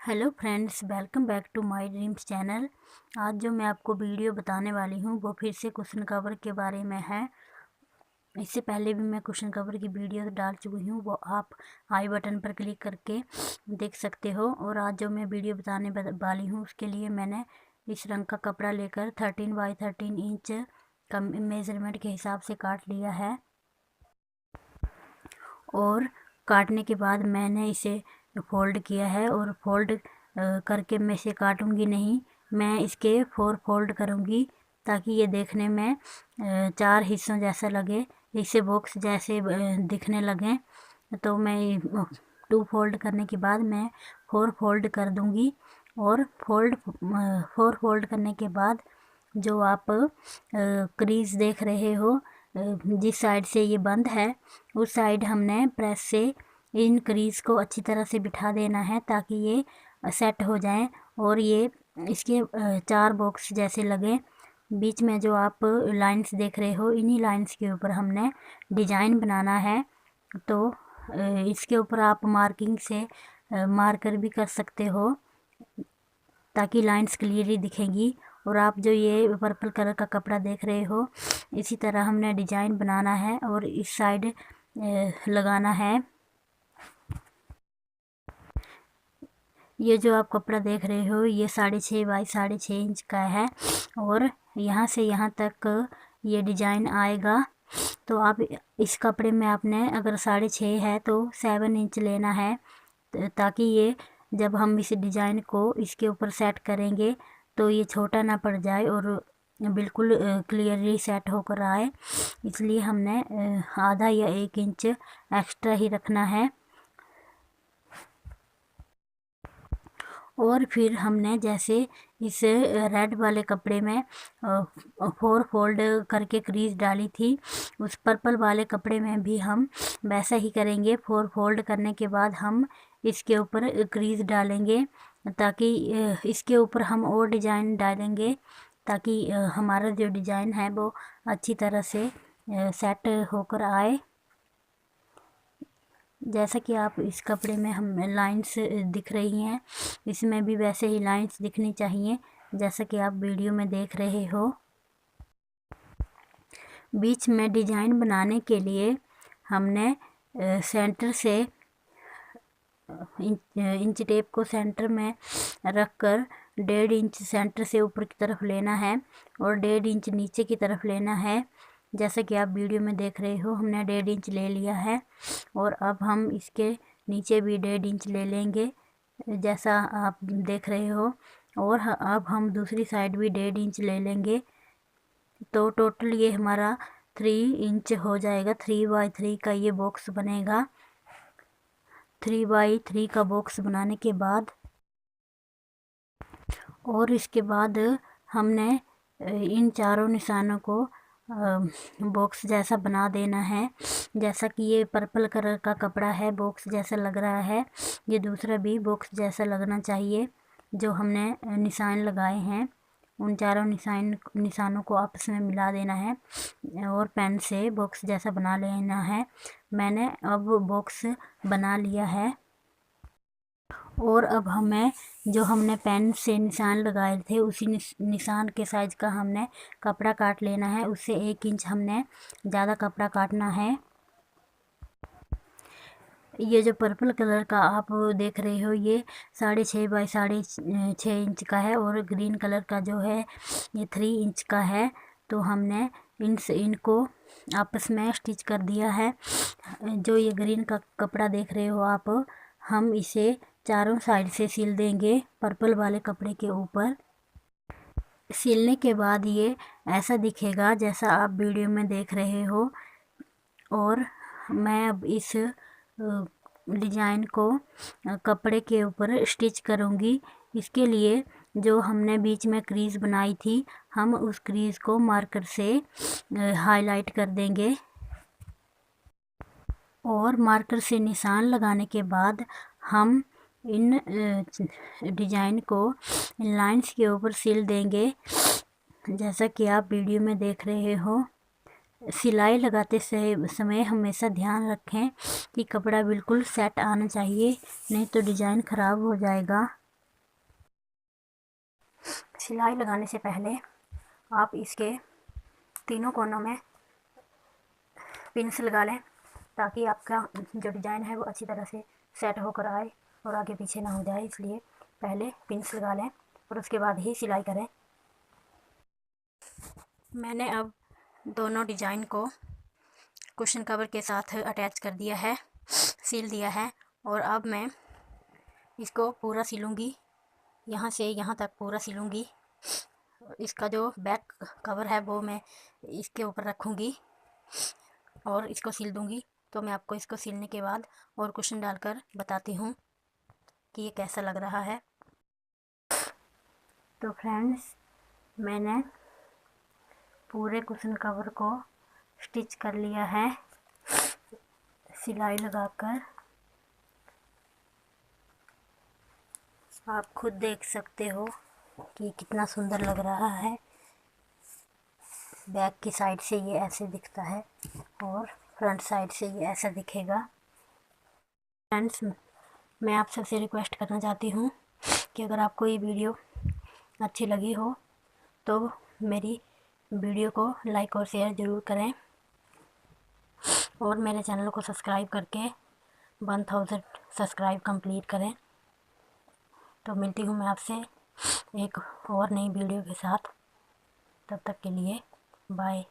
Hello friends, welcome back to my dreams channel. आज जो मैं आपको वीडियो बताने वाली हूँ वो फिर से कुशन कवर के बारे में है। इससे पहले भी मैं कुशन कवर की वीडियो डाल चुकी हूँ, वो आप आई बटन पर क्लिक करके देख सकते हो। और आज जो मैं वीडियो बताने वाली हूँ उसके लिए मैंने इस रंग का कपड़ा लेकर 13 बाई 13 इंच का मेज़रमेंट के हिसाब से काट लिया है। और काटने के बाद मैंने इसे फोल्ड किया है, और फोल्ड करके मैं इसे काटूंगी नहीं, मैं इसके 4 फोल्ड करूंगी ताकि ये देखने में 4 हिस्सों जैसा लगे, इसे बॉक्स जैसे दिखने लगे। तो मैं 2 फोल्ड करने के बाद मैं 4 फोल्ड कर दूंगी। और 4 फोल्ड करने के बाद जो आप क्रीज देख रहे हो, जिस साइड से ये बंद है उस साइड हमने प्रेस से इन क्रीज को अच्छी तरह से बिठा देना है ताकि ये सेट हो जाए और ये इसके 4 बॉक्स जैसे लगे। बीच में जो आप लाइंस देख रहे हो, इन्हीं लाइंस के ऊपर हमने डिजाइन बनाना है। तो इसके ऊपर आप मार्किंग से मार्कर भी कर सकते हो ताकि लाइंस क्लियरली दिखेंगी। और आप जो ये पर्पल कलर का कपड़ा देख रहे हो, इसी तरह हमने डिजाइन बनाना है और इस साइड लगाना है। ये जो आप कपड़ा देख रहे हो ये 6.5 बाई 6.5 इंच का है, और यहाँ से यहाँ तक ये डिजाइन आएगा। तो आप इस कपड़े में आपने अगर 6.5 है तो 7 इंच लेना है, ताकि ये जब हम इस डिजाइन को इसके ऊपर सेट करेंगे तो ये छोटा ना पड़ जाए और बिल्कुल क्लियरली सेट होकर आए। इसलिए हमने आधा या 1 इंच एक्स्ट्रा ही रखना है। और फिर हमने जैसे इस रेड वाले कपड़े में 4 फोल्ड करके क्रीज डाली थी, उस पर्पल वाले कपड़े में भी हम वैसा ही करेंगे। 4 फोल्ड करने के बाद हम इसके ऊपर क्रीज डालेंगे, ताकि इसके ऊपर हम और डिजाइन डालेंगे ताकि हमारा जो डिजाइन है वो अच्छी तरह से सेट होकर आए। जैसा कि आप इस कपड़े में हम लाइंस दिख रही हैं, इसमें भी वैसे ही लाइंस दिखनी चाहिए जैसा कि आप वीडियो में देख रहे हो। बीच में डिजाइन बनाने के लिए हमने सेंटर से इंच टेप को सेंटर में रखकर 1.5 इंच सेंटर से ऊपर की तरफ लेना है और 1.5 इंच नीचे की तरफ लेना है। जैसा कि आप वीडियो में देख रहे हो, हमने 1.5 इंच ले लिया है। और अब हम इसके नीचे भी 1.5 इंच ले लेंगे जैसा आप देख रहे हो। और अब हम दूसरी साइड भी 1.5 इंच ले लेंगे। तो टोटल ये हमारा 3 इंच हो जाएगा। 3 बाई 3 का ये बॉक्स बनेगा। 3 बाई 3 का बॉक्स बनाने के बाद और इसके बाद हमने इन चारों निशानों को बॉक्स जैसा बना देना है। जैसा कि ये पर्पल कलर का कपड़ा है, बॉक्स जैसा लग रहा है, ये दूसरा भी बॉक्स जैसा लगना चाहिए। जो हमने निशान लगाए हैं उन चारों निशानों को आपस में मिला देना है और पेन से बॉक्स जैसा बना लेना है। मैंने अब बॉक्स बना लिया है। और अब हमें जो हमने पेन से निशान लगाए थे उसी निशान के साइज का हमने कपड़ा काट लेना है। उससे 1 इंच हमने ज़्यादा कपड़ा काटना है। ये जो पर्पल कलर का आप देख रहे हो ये 6.5 बाई 6.5 इंच का है, और ग्रीन कलर का जो है ये 3 इंच का है। तो हमने इनको आपस में स्टिच कर दिया है। जो ये ग्रीन का कपड़ा देख रहे हो आप, हम इसे चारों साइड से सिल देंगे पर्पल वाले कपड़े के ऊपर। सिलने के बाद ये ऐसा दिखेगा जैसा आप वीडियो में देख रहे हो। और मैं अब इस डिजाइन को कपड़े के ऊपर स्टिच करूँगी। इसके लिए जो हमने बीच में क्रीज बनाई थी, हम उस क्रीज को मार्कर से हाईलाइट कर देंगे। और मार्कर से निशान लगाने के बाद हम इन डिजाइन को इन लाइंस के ऊपर सिल देंगे जैसा कि आप वीडियो में देख रहे हो। सिलाई लगाते समय हमेशा ध्यान रखें कि कपड़ा बिल्कुल सेट आना चाहिए, नहीं तो डिज़ाइन ख़राब हो जाएगा। सिलाई लगाने से पहले आप इसके तीनों कोनों में पिन्स लगा लें, ताकि आपका जो डिज़ाइन है वो अच्छी तरह से सेट होकर आए और आगे पीछे ना हो जाए। इसलिए पहले पिन्स लगा लें और उसके बाद ही सिलाई करें। मैंने अब दोनों डिज़ाइन को कुशन कवर के साथ अटैच कर दिया है, सील दिया है। और अब मैं इसको पूरा सिलूँगी, यहाँ से यहाँ तक पूरा सिलूँगी। इसका जो बैक कवर है वो मैं इसके ऊपर रखूँगी और इसको सिल दूँगी। तो मैं आपको इसको सिलने के बाद और कुशन डालकर बताती हूँ कि ये कैसा लग रहा है। तो फ्रेंड्स, मैंने पूरे कुशन कवर को स्टिच कर लिया है सिलाई लगाकर। आप खुद देख सकते हो कि कितना सुंदर लग रहा है। बैक की साइड से ये ऐसे दिखता है और फ्रंट साइड से ये ऐसा दिखेगा। फ्रेंड्स, मैं आप सबसे रिक्वेस्ट करना चाहती हूँ कि अगर आपको ये वीडियो अच्छी लगी हो तो मेरी वीडियो को लाइक और शेयर ज़रूर करें और मेरे चैनल को सब्सक्राइब करके 1000 सब्सक्राइब कंप्लीट करें। तो मिलती हूँ मैं आपसे एक और नई वीडियो के साथ। तब तक के लिए बाय।